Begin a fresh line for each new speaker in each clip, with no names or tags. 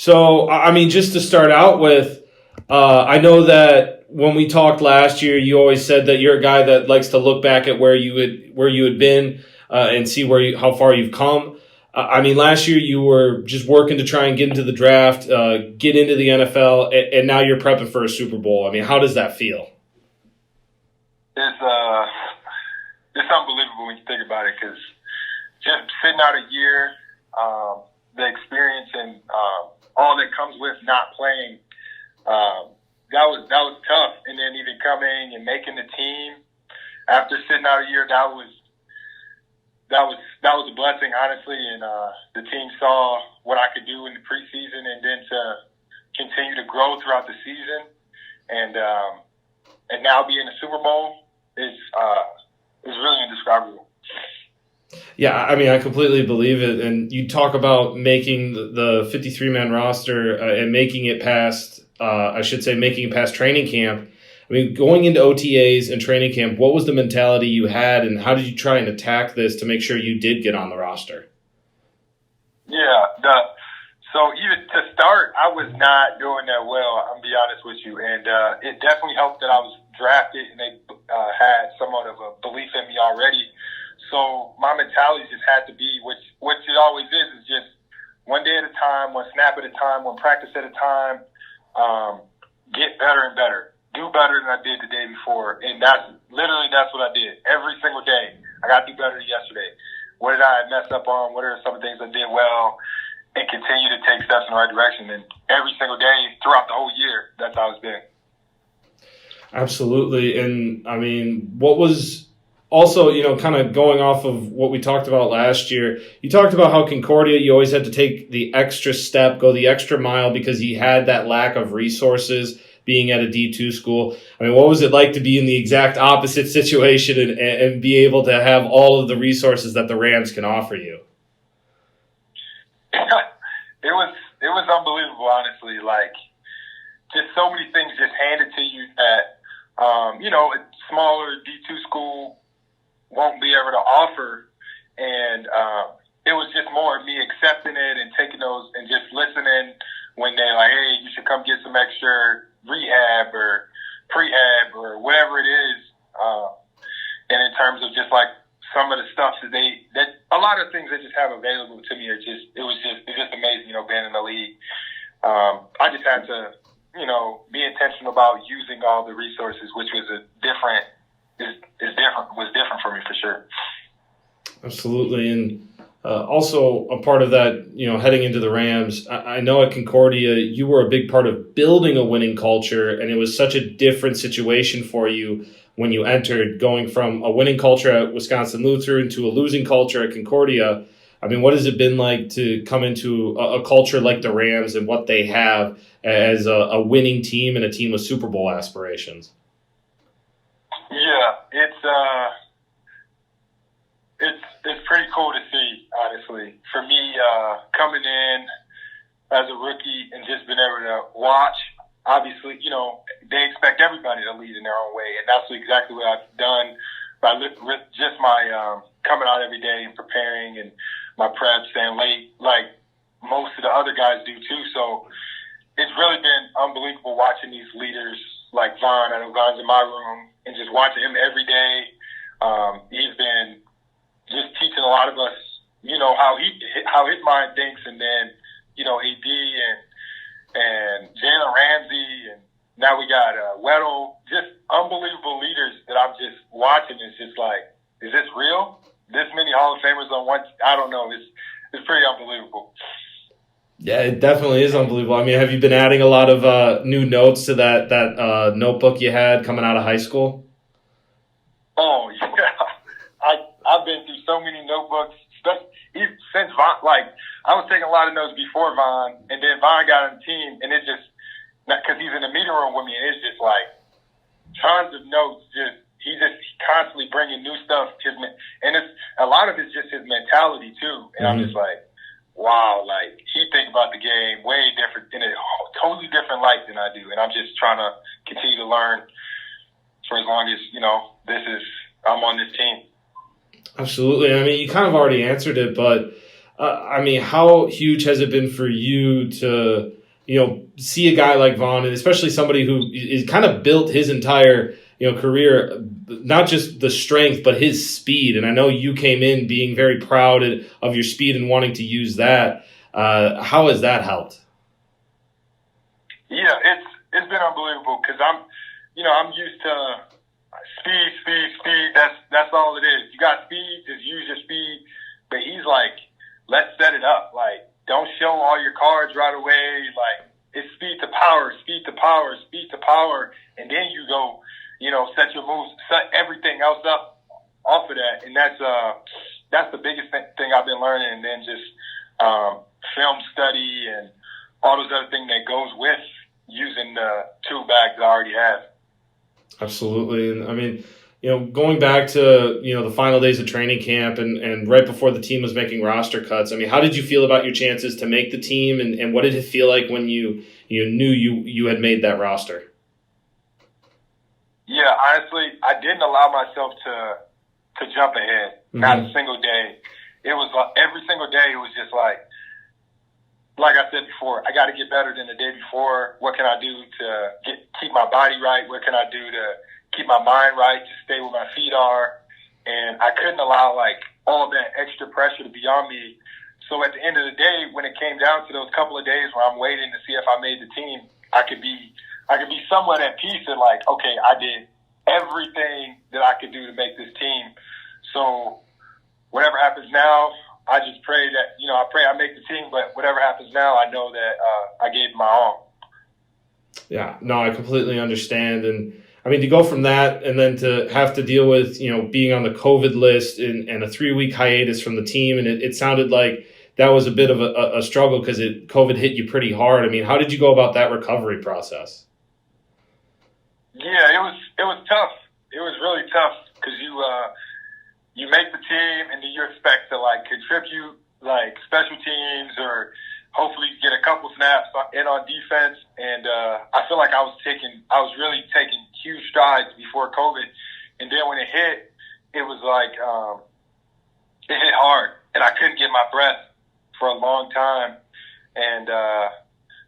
So, I mean, just to start out with, I know that when we talked last year, you always said that you're a guy that likes to look back at where you had been and see how far you've come. I mean, last year you were just working to try and get into the draft, get into the NFL, and now you're prepping for a Super Bowl. I mean, how does that feel?
It's unbelievable when you think about it, because just sitting out a year, the experience and all that comes with not playing, that was tough. And then even coming and making the team after sitting out a year, that was a blessing, honestly. And the team saw what I could do in the preseason, and then to continue to grow throughout the season, and now be in the Super Bowl is really indescribable.
Yeah, I mean, I completely believe it. And you talk about making the 53-man roster and making it past training camp. I mean, going into OTAs and training camp, what was the mentality you had, and how did you try and attack this to make sure you did get on the roster?
Yeah, so even to start, I was not doing that well, I'm going to be honest with you. And it definitely helped that I was drafted and they had somewhat of a belief in me already. So my mentality just had to be, which it always is just one day at a time, one snap at a time, one practice at a time, get better and better, do better than I did the day before. And that's what I did every single day. I got to do better than yesterday. What did I mess up on? What are some of the things I did well? And continue to take steps in the right direction. And every single day throughout the whole year, that's how it's been.
Absolutely. And I mean, what was also, kind of going off of what we talked about last year, you talked about how Concordia, you always had to take the extra step, go the extra mile because you had that lack of resources being at a D2 school. I mean, what was it like to be in the exact opposite situation and be able to have all of the resources that the Rams can offer you?
It was unbelievable, honestly. Like, just so many things just handed to you that, a smaller D2 school won't be able to offer. And it was just more of me accepting it and taking those and just listening when they're like, hey, you should come get some extra rehab or prehab or whatever it is. And in terms of just like some of the stuff that a lot of things that just have available to me it's just amazing, being in the league. I just had to, be intentional about using all the resources, which was different for me for sure.
Absolutely. And also a part of that, heading into the Rams, I know at Concordia, you were a big part of building a winning culture, and it was such a different situation for you when you entered, going from a winning culture at Wisconsin Lutheran to a losing culture at Concordia. I mean, what has it been like to come into a culture like the Rams and what they have as a winning team and a team with Super Bowl aspirations?
Yeah, it's pretty cool to see, honestly. For me, coming in as a rookie and just being able to watch, obviously, they expect everybody to lead in their own way, and that's exactly what I've done by just my coming out every day and preparing and my prep, staying late, like most of the other guys do too. So it's really been unbelievable watching these leaders like Vaughn. I know Vaughn's in my room, and just watching him every day. He's been just teaching a lot of us, how his mind thinks, and then, AD and Jalen Ramsey, and now we got Weddle, just unbelievable leaders that I'm just watching. It's just like, is this real? This many Hall of Famers on one? I don't know. It's pretty unbelievable.
Yeah, it definitely is unbelievable. I mean, have you been adding a lot of new notes to that notebook you had coming out of high school?
Oh, yeah. I've been through so many notebooks, especially since Vaughn. Like, I was taking a lot of notes before Vaughn, and then Vaughn got on the team, and it's just, because he's in the meeting room with me, and it's just like tons of notes. He's constantly bringing new stuff. And it's a lot of it's just his mentality too. And I'm just like, wow, like he think about the game way different, in a totally different light than I do. And I'm just trying to continue to learn for as long as I'm on this team.
Absolutely. I mean, you kind of already answered it, but I mean, how huge has it been for you to, see a guy like Vaughn, and especially somebody who is kind of built his entire, career, not just the strength, but his speed. And I know you came in being very proud of your speed and wanting to use that. How has that helped?
Yeah, it's been unbelievable because I'm used to speed. That's all it is. You got speed, just use your speed. But he's like, let's set it up. Like, don't show all your cards right away. Like, it's speed to power, and then you go, set your moves, set everything else up off of that, and that's the biggest thing I've been learning. And then just film study and all those other things that goes with using the tool bags I already have.
Absolutely. And I mean, going back to, the final days of training camp and right before the team was making roster cuts, I mean, how did you feel about your chances to make the team, and what did it feel like when you knew you had made that roster?
Yeah, honestly, I didn't allow myself to jump ahead. Mm-hmm. Not a single day. It was like every single day it was just like I said before, I got to get better than the day before. What can I do to keep my body right? What can I do to keep my mind right, to stay where my feet are? And I couldn't allow all that extra pressure to be on me. So at the end of the day, when it came down to those couple of days where I'm waiting to see if I made the team, I could be somewhat at peace and okay, I did everything that I could do to make this team. So whatever happens now, I just pray that, I pray I make the team, but whatever happens now, I know that I gave my all.
Yeah, no, I completely understand. And I mean, to go from that and then to have to deal with, being on the COVID list and a 3-week hiatus from the team. And it sounded like that was a bit of a struggle because COVID hit you pretty hard. I mean, how did you go about that recovery process?
Yeah, it was tough. It was really tough because you make the team and then you expect to contribute special teams or hopefully get a couple snaps in on defense. And I feel like I was really taking huge strides before COVID. And then when it hit, it was it hit hard and I couldn't get my breath for a long time. And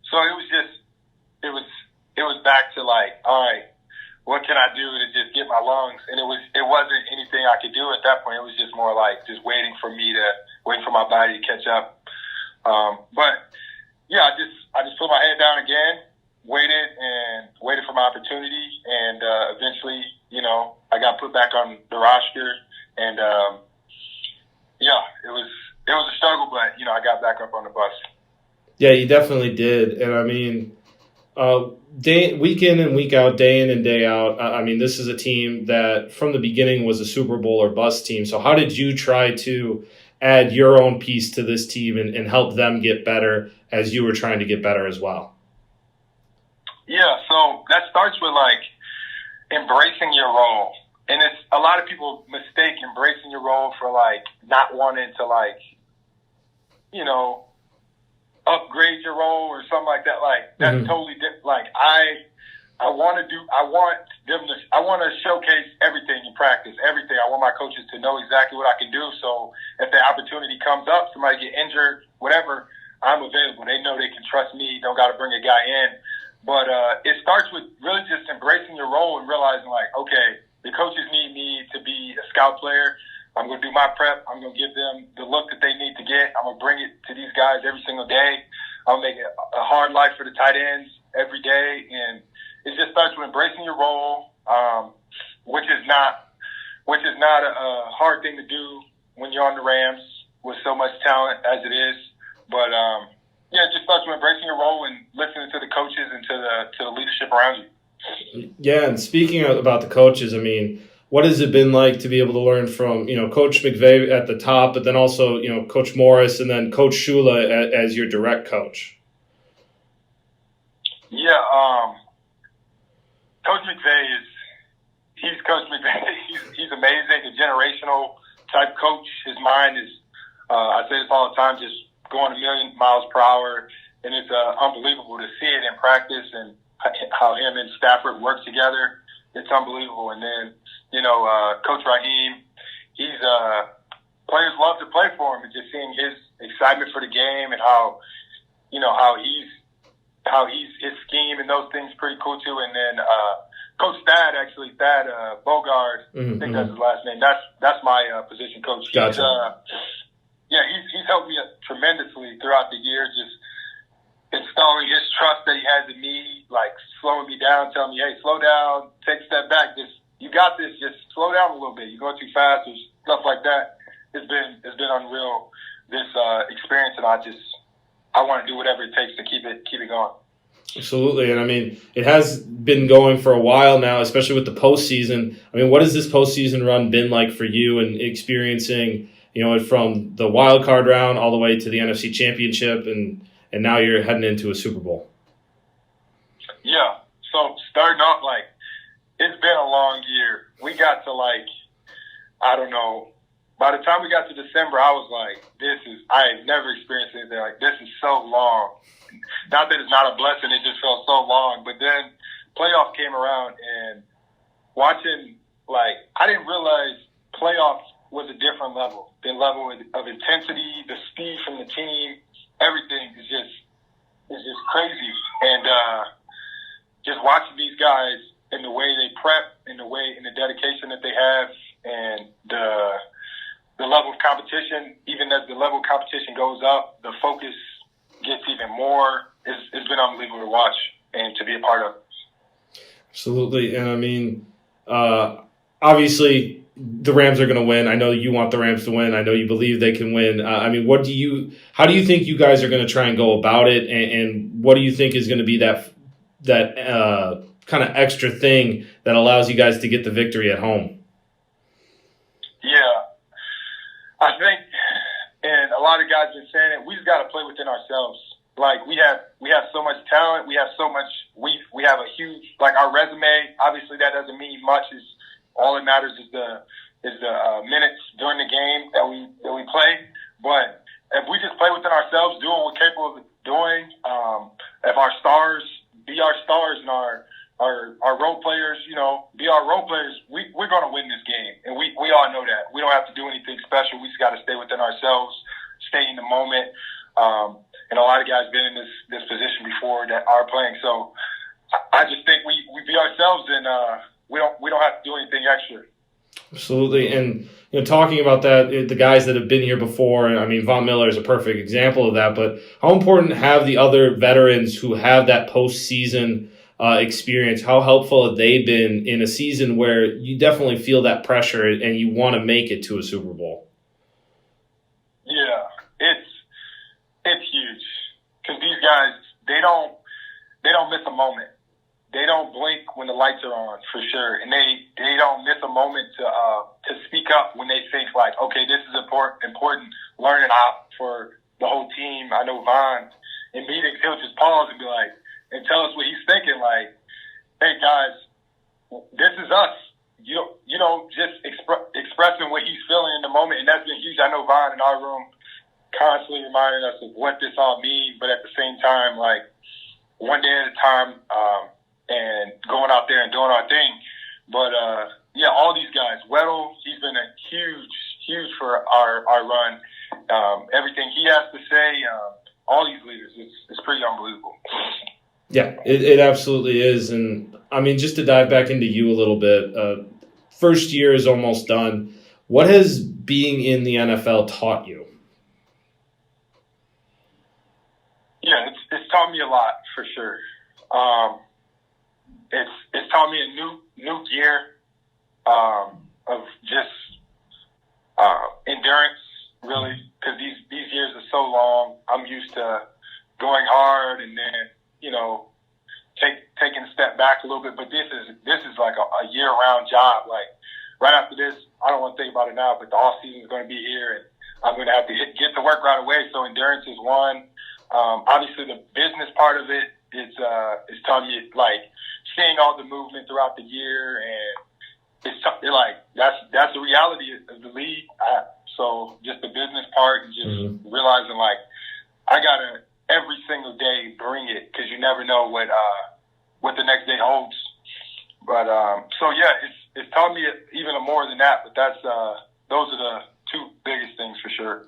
so it was back to all right, what can I do to just get my lungs? And it wasn't anything I could do at that point. It was just more just waiting for my body to catch up. But yeah, I just put my head down again, waited for my opportunity, and eventually, I got put back on the roster, and yeah, it was a struggle, but I got back up on the bus.
Yeah, you definitely did, and I mean, week in and week out, day in and day out. I mean, this is a team that from the beginning was a Super Bowl or bust team. So how did you try to add your own piece to this team and help them get better as you were trying to get better as well?
Yeah, so that starts with embracing your role. And it's a lot of people mistake embracing your role for not wanting to upgrade your role or something like that. That's mm-hmm. totally different. I want to showcase everything in practice, everything. I want my coaches to know exactly what I can do. So if the opportunity comes up, somebody get injured, whatever, I'm available. They know they can trust me. Don't got to bring a guy in. But it starts with really just embracing your role and realizing okay, the coaches need me to be a scout player. I'm going to do my prep. I'm going to give them the look that they need to get. I'm going to bring it to these guys every single day. I'll make it a hard life for the tight ends every day. And it just starts with embracing your role, which is not a hard thing to do when you're on the Rams with so much talent as it is. But, it just starts with embracing your role and listening to the coaches and to the leadership around you.
Yeah, and speaking about the coaches, I mean, what has it been like to be able to learn from, Coach McVay at the top, but then also, Coach Morris and then Coach Shula as your direct coach?
Yeah, Coach McVay he's Coach McVay. He's amazing, a generational type coach. His mind is, I say this all the time, just going a million miles per hour, and it's unbelievable to see it in practice and how him and Stafford work together. It's unbelievable. And then, Coach Raheem, he's players love to play for him, and just seeing his excitement for the game and how he's his scheme and those things pretty cool too. And then Coach Thad Bogard, I think that's his last name. That's my position coach.
Gotcha.
He's helped me tremendously throughout the year, just installing his trust that he has in me, like slowing me down, telling me, hey, slow down, take a step back. You got this. Just slow down a little bit. You're going too fast, or stuff like that. It's been unreal, this experience, and I want to do whatever it takes to keep it going.
Absolutely. And I mean, it has been going for a while now, especially with the postseason. I mean, what has this postseason run been like for you, and experiencing, from the wild card round all the way to the NFC Championship, and now you're heading into a Super Bowl?
Yeah. So starting off, it's been a long year. We got to I don't know. By the time we got to December, I was like, I have never experienced anything like this. Is so long. Not that it's not a blessing, it just felt so long. But then playoff came around, and watching, I didn't realize playoffs was a different level. The level of intensity, the speed from the team, everything is just crazy. And just watching these guys and the way they prep, and the dedication that they have, and the level of competition, even as the level of competition goes up, the focus gets even more. It's been unbelievable to watch and to be a part of.
Absolutely. And I mean, obviously the Rams are going to win. I know you want the Rams to win. I know you believe they can win. I mean, how do you think you guys are going to try and go about it? And what do you think is going to be that kind of extra thing that allows you guys to get the victory at home?
Yeah. I think, and a lot of guys have been saying it, we just got to play within ourselves. We have so much talent. We have so much. We have a huge, our resume. Obviously, that doesn't mean much. All that matters is the minutes during the game that we play. But if we just play within ourselves, do what we're capable of doing, if our stars be our stars and our role players, be our role players, we're going to win this game. And we all know that. We don't have to do anything special. We just got to stay within ourselves, stay in the moment. And a lot of guys been in this position before that are playing. So I just think we be ourselves, and we don't have to do anything extra.
Absolutely. And talking about that, the guys that have been here before, I mean, Von Miller is a perfect example of that. But how important have the other veterans who have that postseason experience? How helpful have they been in a season where you definitely feel that pressure and you want to make it to a Super Bowl?
Yeah, it's huge, because these guys, they don't miss a moment. They don't blink when the lights are on, for sure, and they don't miss a moment to speak up when they think okay, this is important learning out for the whole team. I know Von, in meetings, he'll just pause and be and tell us what he's thinking. Hey guys, this is us. Just expressing what he's feeling in the moment, and that's been huge. I know Von in our room constantly reminding us of what this all means, but at the same time, one day at a time, and going out there and doing our thing. But all these guys, Weddle, he's been a huge for our run. Everything he has to say, all these leaders, it's pretty unbelievable.
Yeah, it absolutely is. And I mean, just to dive back into you a little bit, first year is almost done. What has being in the NFL taught you?
Yeah, it's taught me a lot, for sure. It's taught me a new gear of just endurance, really, because these years are so long. I'm used to going hard and then taking a step back a little bit, but this is like a year-round job. Right after this, I don't want to think about it now, but the off season is going to be here, and I'm going to have to get to work right away. So endurance is one. Obviously, the business part of it is telling me seeing all the movement throughout the year, and that's the reality of the league. So just the business part, and just realizing I gotta every single day bring it, because you never know what the next day holds. But it's taught me even more than that. But those are the two biggest things for sure.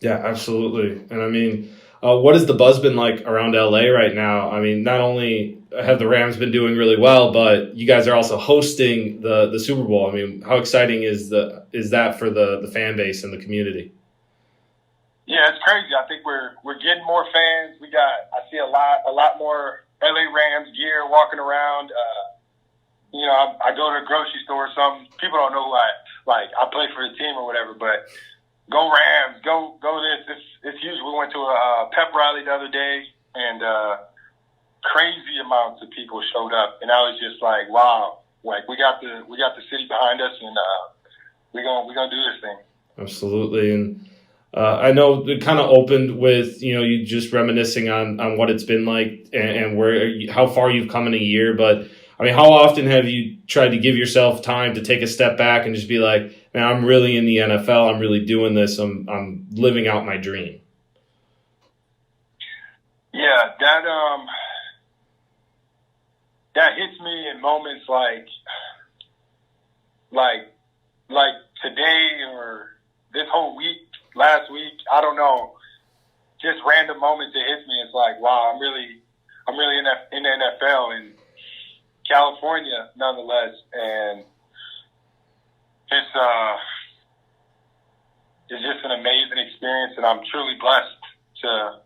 Yeah, absolutely. And I mean, what has the buzz been like around LA right now? I mean, not only have the Rams been doing really well, but you guys are also hosting the Super Bowl. I mean, how exciting is that for the fan base and the community?
Yeah, it's crazy. I think we're getting more fans. I see a lot more LA Rams gear walking around. I go to a grocery store. Some people don't know who I play for the team or whatever, but go Rams, go this. It's huge. We went to a pep rally the other day, and crazy amounts of people showed up, and I was just like, wow, like we got the city behind us, and we're gonna do this thing.
Absolutely. And I know it kind of opened with, you just reminiscing on what it's been like and how far you've come in a year. But I mean, how often have you tried to give yourself time to take a step back and just be like, man, I'm really in the NFL. I'm really doing this. I'm living out my dream.
Yeah, that hits me in moments like today or this whole week, last week. I don't know, just random moments it hits me. It's like, wow, I'm really in the NFL in California, nonetheless, and it's just an amazing experience, and I'm truly blessed to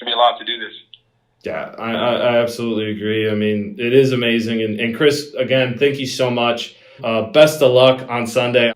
be allowed to do this.
Yeah, I absolutely agree. I mean, it is amazing. And Chris, again, thank you so much. Best of luck on Sunday.